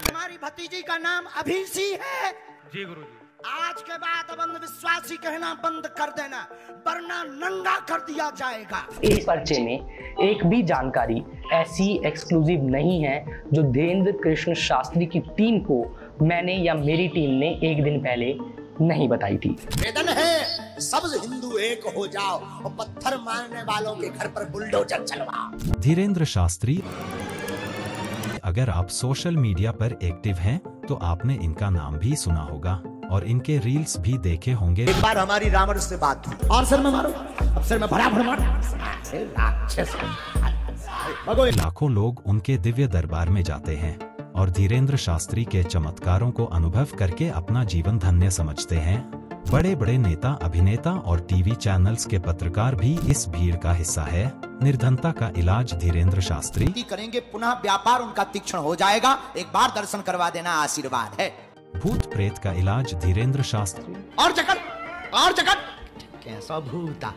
हमारी भतीजी का नाम अभिषी है। जी गुरुजी। आज के बाद अब अंधविश्वासी कहना बंद कर देना, वरना नंगा कर दिया जाएगा। इस पर्चे में एक भी जानकारी ऐसी एक्सक्लूसिव नहीं है जो धीरेंद्र कृष्ण शास्त्री की टीम को मैंने या मेरी टीम ने एक दिन पहले नहीं बताई थी। वेदन है सब हिंदू एक हो जाओ और पत्थर मारने वालों के घर पर बुलडोजर चलवाओ। धीरेंद्र शास्त्री, अगर आप सोशल मीडिया पर एक्टिव हैं तो आपने इनका नाम भी सुना होगा और इनके रील्स भी देखे होंगे। एक बार हमारी रावण से बात थी और सर में मारो, अब सर में भरा मार। लाखों लोग उनके दिव्य दरबार में जाते हैं और धीरेंद्र शास्त्री के चमत्कारों को अनुभव करके अपना जीवन धन्य समझते हैं। बड़े बड़े नेता, अभिनेता और टीवी चैनल्स के पत्रकार भी इस भीड़ का हिस्सा है। निर्धनता का इलाज धीरेंद्र शास्त्री करेंगे, पुनः व्यापार उनका तीक्ष्ण हो जाएगा। एक बार दर्शन करवा देना आशीर्वाद है। भूत प्रेत का इलाज धीरेंद्र शास्त्री और जगत कैसा भूता।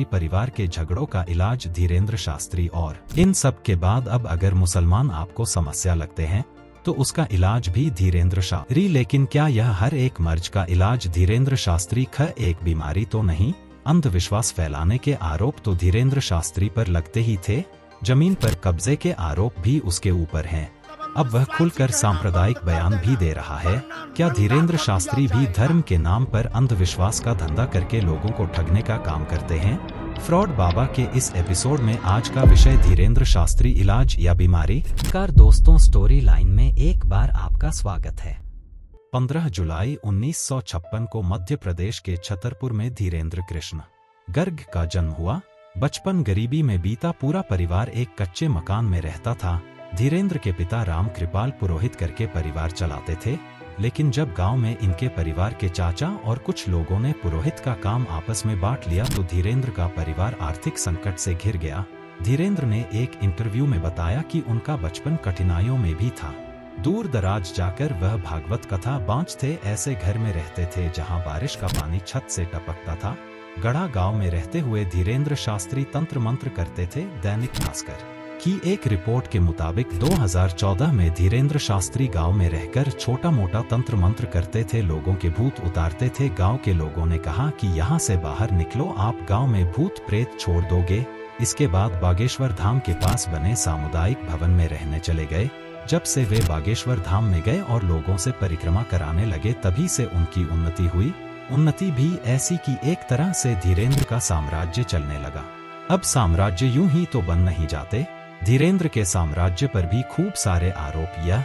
परिवार के झगड़ों का इलाज धीरेंद्र शास्त्री। और इन सब के बाद अब अगर मुसलमान आपको समस्या लगते हैं तो उसका इलाज भी धीरेंद्र शास्त्री। लेकिन क्या यह हर एक मर्ज का इलाज धीरेंद्र शास्त्री का एक बीमारी तो नहीं? अंधविश्वास फैलाने के आरोप तो धीरेंद्र शास्त्री पर लगते ही थे। जमीन पर कब्जे के आरोप भी उसके ऊपर हैं। अब वह खुलकर सांप्रदायिक बयान भी दे रहा है। क्या धीरेंद्र शास्त्री भी धर्म के नाम पर अंधविश्वास का धंधा करके लोगों को ठगने का काम करते हैं? फ्रॉड बाबा के इस एपिसोड में आज का विषय धीरेंद्र शास्त्री, इलाज या बीमारी। कार दोस्तों, स्टोरी लाइन में एक बार आपका स्वागत है। 15 जुलाई 1956 को मध्य प्रदेश के छतरपुर में धीरेंद्र कृष्ण गर्ग का जन्म हुआ। बचपन गरीबी में बीता। पूरा परिवार एक कच्चे मकान में रहता था। धीरेंद्र के पिता राम कृपाल पुरोहित करके परिवार चलाते थे, लेकिन जब गांव में इनके परिवार के चाचा और कुछ लोगों ने पुरोहित का काम आपस में बांट लिया तो धीरेंद्र का परिवार आर्थिक संकट से घिर गया। धीरेंद्र ने एक इंटरव्यू में बताया कि उनका बचपन कठिनाइयों में भी था। दूर दराज जाकर वह भागवत कथा बांचते ऐसे घर में रहते थे जहां बारिश का पानी छत से टपकता था। गढ़ा गांव में रहते हुए धीरेंद्र शास्त्री तंत्र मंत्र करते थे। दैनिक भास्कर की एक रिपोर्ट के मुताबिक 2014 में धीरेंद्र शास्त्री गांव में रहकर छोटा मोटा तंत्र मंत्र करते थे, लोगों के भूत उतारते थे। गांव के लोगों ने कहा कि यहां से बाहर निकलो, आप गांव में भूत प्रेत छोड़ दोगे। इसके बाद बागेश्वर धाम के पास बने सामुदायिक भवन में रहने चले गए। जब से वे बागेश्वर धाम में गए और लोगों से परिक्रमा कराने लगे, तभी से उनकी उन्नति हुई। उन्नति भी ऐसी कि एक तरह से धीरेंद्र का साम्राज्य चलने लगा। अब साम्राज्य यूं ही तो बन नहीं जाते। धीरेंद्र के साम्राज्य पर भी खूब सारे आरोप। यह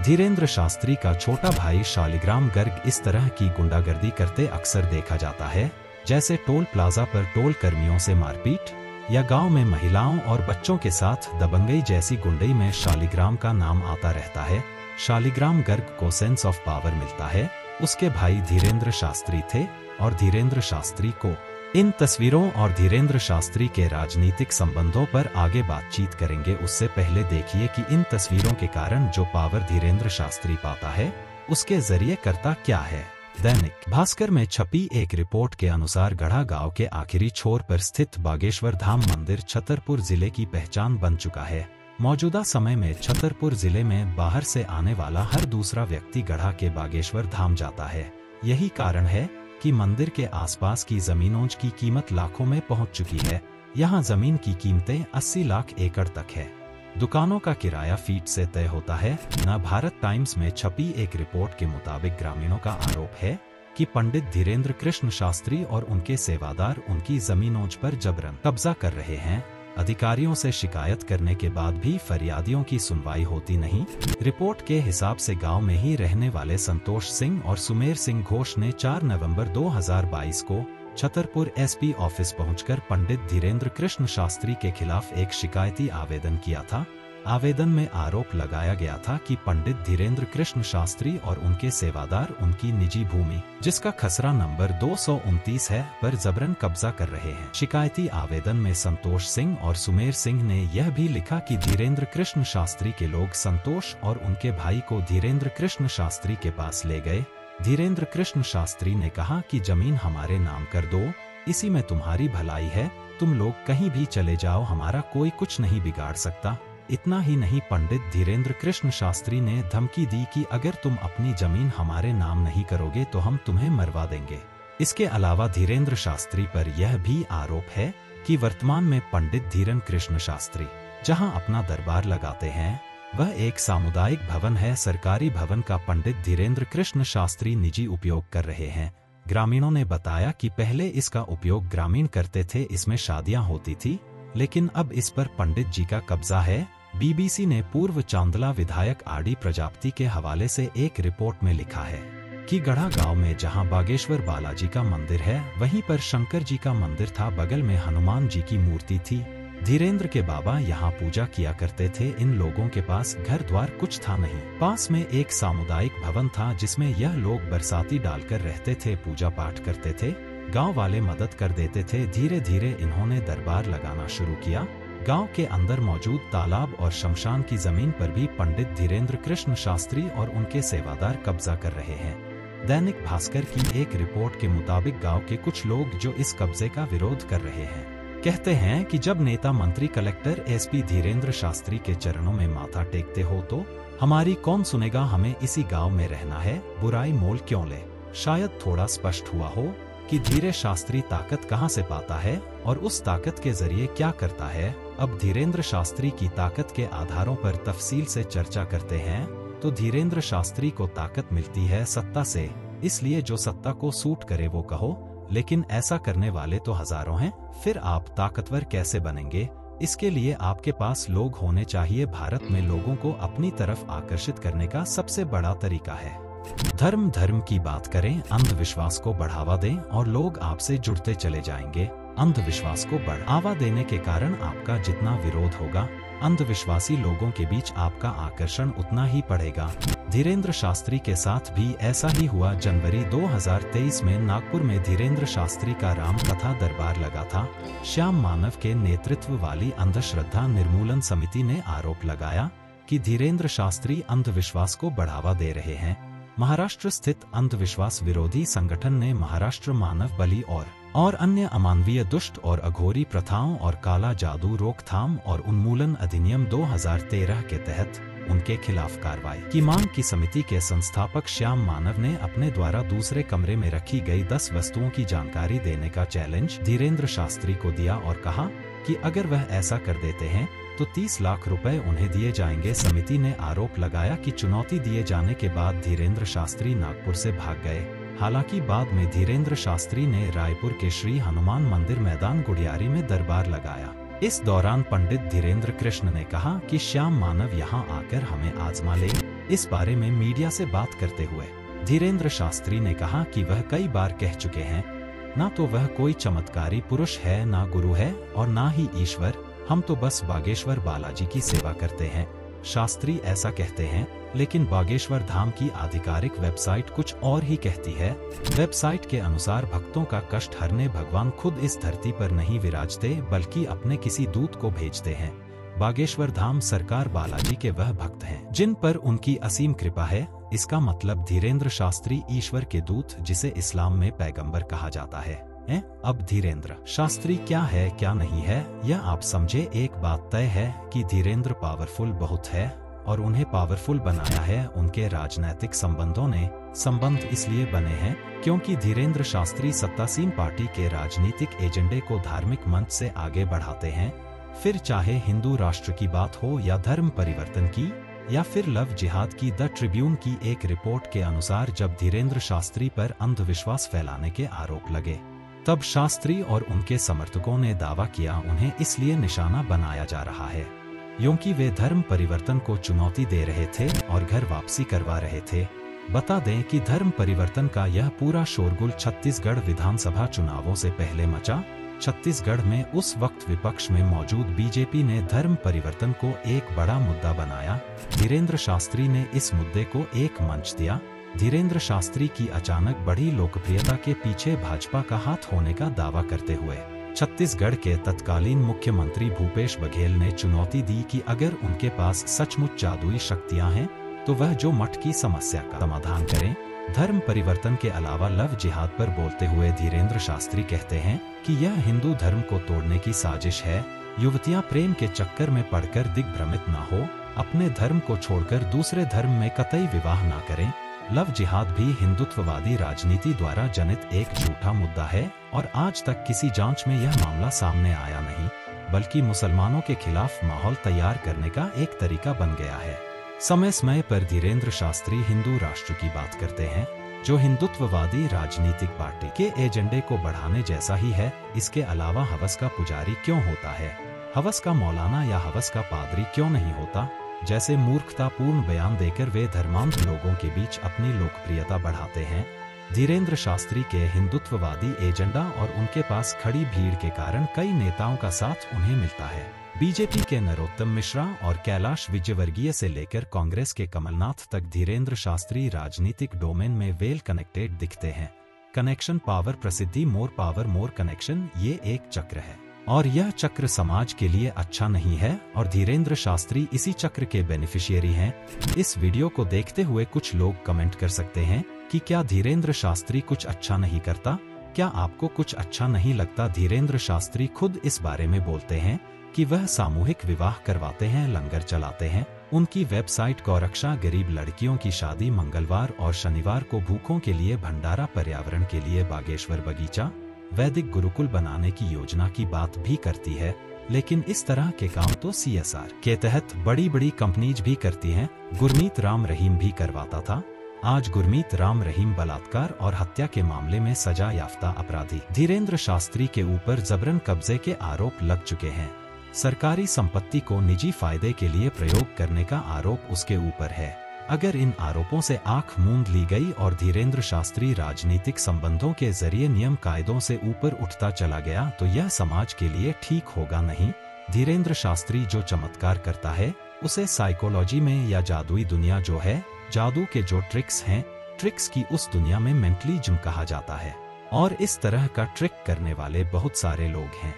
धीरेंद्र शास्त्री का छोटा भाई शालिग्राम गर्ग इस तरह की गुंडागर्दी करते अक्सर देखा जाता है, जैसे टोल प्लाजा पर टोल कर्मियों से मारपीट या गांव में महिलाओं और बच्चों के साथ दबंगई जैसी गुंडई में शालिग्राम का नाम आता रहता है। शालिग्राम गर्ग को सेंस ऑफ पावर मिलता है। उसके भाई धीरेंद्र शास्त्री थे और धीरेंद्र शास्त्री को। इन तस्वीरों और धीरेंद्र शास्त्री के राजनीतिक संबंधों पर आगे बातचीत करेंगे। उससे पहले देखिए कि इन तस्वीरों के कारण जो पावर धीरेंद्र शास्त्री पाता है, उसके जरिए करता क्या है। दैनिक भास्कर में छपी एक रिपोर्ट के अनुसार गढ़ा गांव के आखिरी छोर पर स्थित बागेश्वर धाम मंदिर छतरपुर जिले की पहचान बन चुका है। मौजूदा समय में छतरपुर जिले में बाहर से आने वाला हर दूसरा व्यक्ति गढ़ा के बागेश्वर धाम जाता है। यही कारण है कि मंदिर के आसपास की जमीनों की कीमत लाखों में पहुंच चुकी है। यहाँ जमीन की कीमतें 80 लाख एकड़ तक है। दुकानों का किराया फीट से तय होता है। न भारत टाइम्स में छपी एक रिपोर्ट के मुताबिक ग्रामीणों का आरोप है कि पंडित धीरेंद्र कृष्ण शास्त्री और उनके सेवादार उनकी जमीनों पर जबरन कब्जा कर रहे हैं। अधिकारियों से शिकायत करने के बाद भी फरियादियों की सुनवाई होती नहीं। रिपोर्ट के हिसाब से गांव में ही रहने वाले संतोष सिंह और सुमेर सिंह घोष ने 4 नवंबर 2022 को छतरपुर एसपी ऑफिस पहुंचकर पंडित धीरेंद्र कृष्ण शास्त्री के खिलाफ एक शिकायती आवेदन किया था। आवेदन में आरोप लगाया गया था कि पंडित धीरेंद्र कृष्ण शास्त्री और उनके सेवादार उनकी निजी भूमि, जिसका खसरा नंबर 229 है, पर जबरन कब्जा कर रहे हैं। शिकायती आवेदन में संतोष सिंह और सुमेर सिंह ने यह भी लिखा कि धीरेंद्र कृष्ण शास्त्री के लोग संतोष और उनके भाई को धीरेंद्र कृष्ण शास्त्री के पास ले गए। धीरेंद्र कृष्ण शास्त्री ने कहा कि जमीन हमारे नाम कर दो, इसी में तुम्हारी भलाई है, तुम लोग कहीं भी चले जाओ, हमारा कोई कुछ नहीं बिगाड़ सकता। इतना ही नहीं, पंडित धीरेन्द्र कृष्ण शास्त्री ने धमकी दी कि अगर तुम अपनी जमीन हमारे नाम नहीं करोगे तो हम तुम्हें मरवा देंगे। इसके अलावा धीरेन्द्र शास्त्री पर यह भी आरोप है कि वर्तमान में पंडित धीरेन्द्र कृष्ण शास्त्री जहां अपना दरबार लगाते हैं वह एक सामुदायिक भवन है। सरकारी भवन का पंडित धीरेन्द्र कृष्ण शास्त्री निजी उपयोग कर रहे हैं। ग्रामीणों ने बताया कि पहले इसका उपयोग ग्रामीण करते थे, इसमें शादियां होती थी, लेकिन अब इस पर पंडित जी का कब्जा है। बीबीसी ने पूर्व चांदला विधायक आरडी प्रजापति के हवाले से एक रिपोर्ट में लिखा है कि गढ़ा गांव में जहां बागेश्वर बालाजी का मंदिर है वहीं पर शंकर जी का मंदिर था, बगल में हनुमान जी की मूर्ति थी। धीरेन्द्र के बाबा यहाँ पूजा किया करते थे। इन लोगों के पास घर द्वार कुछ था नहीं। पास में एक सामुदायिक भवन था जिसमें यह लोग बरसाती डालकर रहते थे, पूजा पाठ करते थे, गांव वाले मदद कर देते थे। धीरे धीरे इन्होंने दरबार लगाना शुरू किया। गांव के अंदर मौजूद तालाब और शमशान की जमीन पर भी पंडित धीरेन्द्र कृष्ण शास्त्री और उनके सेवादार कब्जा कर रहे हैं। दैनिक भास्कर की एक रिपोर्ट के मुताबिक गांव के कुछ लोग जो इस कब्जे का विरोध कर रहे हैं कहते हैं कि जब नेता, मंत्री, कलेक्टर, एसपी धीरेन्द्र शास्त्री के चरणों में माथा टेकते हो तो हमारी कौन सुनेगा, हमें इसी गांव में रहना है, बुराई मोल क्यों ले। शायद थोड़ा स्पष्ट हुआ हो कि धीरे शास्त्री ताकत कहां से पाता है और उस ताकत के जरिए क्या करता है। अब धीरेन्द्र शास्त्री की ताकत के आधारों पर तफसील से चर्चा करते हैं तो धीरेन्द्र शास्त्री को ताकत मिलती है सत्ता से, इसलिए जो सत्ता को सूट करे वो कहो, लेकिन ऐसा करने वाले तो हजारों हैं। फिर आप ताकतवर कैसे बनेंगे? इसके लिए आपके पास लोग होने चाहिए। भारत में लोगों को अपनी तरफ आकर्षित करने का सबसे बड़ा तरीका है धर्म की बात करें, अंधविश्वास को बढ़ावा दें और लोग आपसे जुड़ते चले जाएंगे। अंधविश्वास को बढ़ावा देने के कारण आपका जितना विरोध होगा, अंधविश्वासी लोगों के बीच आपका आकर्षण उतना ही बढ़ेगा। धीरेन्द्र शास्त्री के साथ भी ऐसा ही हुआ। जनवरी 2023 में नागपुर में धीरेन्द्र शास्त्री का राम कथा दरबार लगा था। श्याम मानव के नेतृत्व वाली अंधश्रद्धा निर्मूलन समिति ने आरोप लगाया कि धीरेन्द्र शास्त्री अंधविश्वास को बढ़ावा दे रहे हैं। महाराष्ट्र स्थित अंधविश्वास विरोधी संगठन ने महाराष्ट्र मानव बलि और अन्य अमानवीय, दुष्ट और अघोरी प्रथाओं और काला जादू रोकथाम और उन्मूलन अधिनियम 2013 के तहत उनके खिलाफ कार्रवाई की मांग की। समिति के संस्थापक श्याम मानव ने अपने द्वारा दूसरे कमरे में रखी गई 10 वस्तुओं की जानकारी देने का चैलेंज धीरेन्द्र शास्त्री को दिया और कहा कि अगर वह ऐसा कर देते हैं तो 30 लाख रुपए उन्हें दिए जाएंगे। समिति ने आरोप लगाया कि चुनौती दिए जाने के बाद धीरेन्द्र शास्त्री नागपुर से भाग गए। हालांकि बाद में धीरेन्द्र शास्त्री ने रायपुर के श्री हनुमान मंदिर मैदान गुड़ियारी में दरबार लगाया। इस दौरान पंडित धीरेन्द्र कृष्ण ने कहा कि श्याम मानव यहाँ आकर हमें आजमा ले। इस बारे में मीडिया से बात करते हुए धीरेन्द्र शास्त्री ने कहा कि वह कई बार कह चुके हैं, ना तो वह कोई चमत्कारी पुरुष है, ना गुरु है और ना ही ईश्वर, हम तो बस बागेश्वर बालाजी की सेवा करते हैं। शास्त्री ऐसा कहते हैं, लेकिन बागेश्वर धाम की आधिकारिक वेबसाइट कुछ और ही कहती है। वेबसाइट के अनुसार भक्तों का कष्ट हरने भगवान खुद इस धरती पर नहीं विराजते बल्कि अपने किसी दूत को भेजते हैं। बागेश्वर धाम सरकार बालाजी के वह भक्त हैं जिन पर उनकी असीम कृपा है। इसका मतलब धीरेन्द्र शास्त्री ईश्वर के दूत, जिसे इस्लाम में पैगंबर कहा जाता है। अब धीरेन्द्र शास्त्री क्या है क्या नहीं है यह आप समझे। एक बात तय है कि धीरेन्द्र पावरफुल बहुत है और उन्हें पावरफुल बनाया है उनके राजनैतिक संबंध इसलिए बने हैं क्योंकि धीरेन्द्र शास्त्री सत्तासीन पार्टी के राजनीतिक एजेंडे को धार्मिक मंच से आगे बढ़ाते हैं। फिर चाहे हिंदू राष्ट्र की बात हो या धर्म परिवर्तन की या फिर लव जिहाद की। द ट्रिब्यून की एक रिपोर्ट के अनुसार जब धीरेन्द्र शास्त्री पर अंधविश्वास फैलाने के आरोप लगे तब शास्त्री और उनके समर्थकों ने दावा किया उन्हें इसलिए निशाना बनाया जा रहा है क्योंकि वे धर्म परिवर्तन को चुनौती दे रहे थे और घर वापसी करवा रहे थे। बता दें कि धर्म परिवर्तन का यह पूरा शोरगुल छत्तीसगढ़ विधानसभा चुनावों से पहले मचा। छत्तीसगढ़ में उस वक्त विपक्ष में मौजूद बीजेपी ने धर्म परिवर्तन को एक बड़ा मुद्दा बनाया। धीरेन्द्र शास्त्री ने इस मुद्दे को एक मंच दिया। धीरेन्द्र शास्त्री की अचानक बढ़ी लोकप्रियता के पीछे भाजपा का हाथ होने का दावा करते हुए छत्तीसगढ़ के तत्कालीन मुख्यमंत्री भूपेश बघेल ने चुनौती दी कि अगर उनके पास सचमुच जादुई शक्तियां हैं तो वह जो मठ की समस्या का समाधान करें। धर्म परिवर्तन के अलावा लव जिहाद पर बोलते हुए धीरेन्द्र शास्त्री कहते हैं कि यह हिंदू धर्म को तोड़ने की साजिश है। युवतियां प्रेम के चक्कर में पड़कर दिग्भ्रमित ना हो, अपने धर्म को छोड़कर दूसरे धर्म में कतई विवाह ना करें। लव जिहाद भी हिंदुत्ववादी राजनीति द्वारा जनित एक झूठा मुद्दा है और आज तक किसी जांच में यह मामला सामने आया नहीं, बल्कि मुसलमानों के खिलाफ माहौल तैयार करने का एक तरीका बन गया है। समय समय पर धीरेंद्र शास्त्री हिंदू राष्ट्र की बात करते हैं, जो हिंदुत्ववादी राजनीतिक पार्टी के एजेंडे को बढ़ाने जैसा ही है। इसके अलावा हवस का पुजारी क्यों होता है, हवस का मौलाना या हवस का पादरी क्यों नहीं होता, जैसे मूर्खतापूर्ण बयान देकर वे धर्मांध लोगों के बीच अपनी लोकप्रियता बढ़ाते हैं। धीरेंद्र शास्त्री के हिंदुत्ववादी एजेंडा और उनके पास खड़ी भीड़ के कारण कई नेताओं का साथ उन्हें मिलता है। बीजेपी के नरोत्तम मिश्रा और कैलाश विजयवर्गीय से लेकर कांग्रेस के कमलनाथ तक धीरेंद्र शास्त्री राजनीतिक डोमेन में वेल कनेक्टेड दिखते हैं। कनेक्शन पावर प्रसिद्धि, मोर पावर मोर कनेक्शन, ये एक चक्र है और यह चक्र समाज के लिए अच्छा नहीं है और धीरेंद्र शास्त्री इसी चक्र के बेनिफिशियरी हैं। इस वीडियो को देखते हुए कुछ लोग कमेंट कर सकते हैं कि क्या धीरेंद्र शास्त्री कुछ अच्छा नहीं करता? क्या आपको कुछ अच्छा नहीं लगता? धीरेंद्र शास्त्री खुद इस बारे में बोलते हैं कि वह सामूहिक विवाह करवाते हैं, लंगर चलाते हैं। उनकी वेबसाइट गौरक्षा गरीब लड़कियों की शादी, मंगलवार और शनिवार को भूखों के लिए भंडारा, पर्यावरण के लिए बागेश्वर बगीचा, वैदिक गुरुकुल बनाने की योजना की बात भी करती है। लेकिन इस तरह के काम तो CSR के तहत बड़ी बड़ी कंपनीज भी करती हैं। गुरमीत राम रहीम भी करवाता था। आज गुरमीत राम रहीम बलात्कार और हत्या के मामले में सजा याफ्ता अपराधी धीरेंद्र शास्त्री के ऊपर जबरन कब्जे के आरोप लग चुके हैं। सरकारी संपत्ति को निजी फायदे के लिए प्रयोग करने का आरोप उसके ऊपर है। अगर इन आरोपों से आंख मूंद ली गई और धीरेंद्र शास्त्री राजनीतिक संबंधों के जरिए नियम कायदों से ऊपर उठता चला गया तो यह समाज के लिए ठीक होगा नहीं। धीरेंद्र शास्त्री जो चमत्कार करता है उसे साइकोलॉजी में या जादुई दुनिया जो है, जादू के जो ट्रिक्स हैं, ट्रिक्स की उस दुनिया में मेंटलिज्म कहा जाता है। और इस तरह का ट्रिक करने वाले बहुत सारे लोग हैं।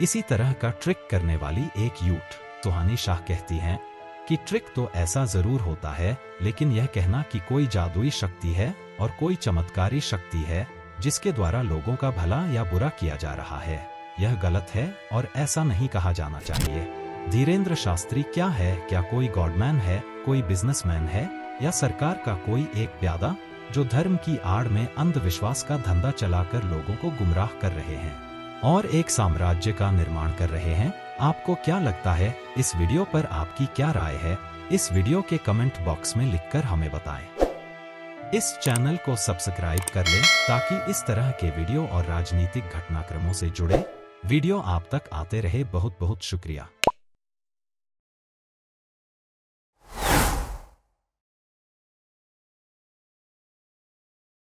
इसी तरह का ट्रिक करने वाली एक यूथ सुहानी शाह कहती हैं कि ट्रिक तो ऐसा जरूर होता है, लेकिन यह कहना कि कोई जादुई शक्ति है और कोई चमत्कारी शक्ति है जिसके द्वारा लोगों का भला या बुरा किया जा रहा है, यह गलत है और ऐसा नहीं कहा जाना चाहिए। धीरेंद्र शास्त्री क्या है? क्या कोई गॉडमैन है, कोई बिजनेसमैन है या सरकार का कोई एक प्यादा जो धर्म की आड़ में अंधविश्वास का धंधा चलाकर लोगों को गुमराह कर रहे हैं और एक साम्राज्य का निर्माण कर रहे हैं? आपको क्या लगता है? इस वीडियो पर आपकी क्या राय है? इस वीडियो के कमेंट बॉक्स में लिखकर हमें बताएं। इस चैनल को सब्सक्राइब कर लें ताकि इस तरह के वीडियो और राजनीतिक घटनाक्रमों से जुड़े वीडियो आप तक आते रहे। बहुत बहुत शुक्रिया।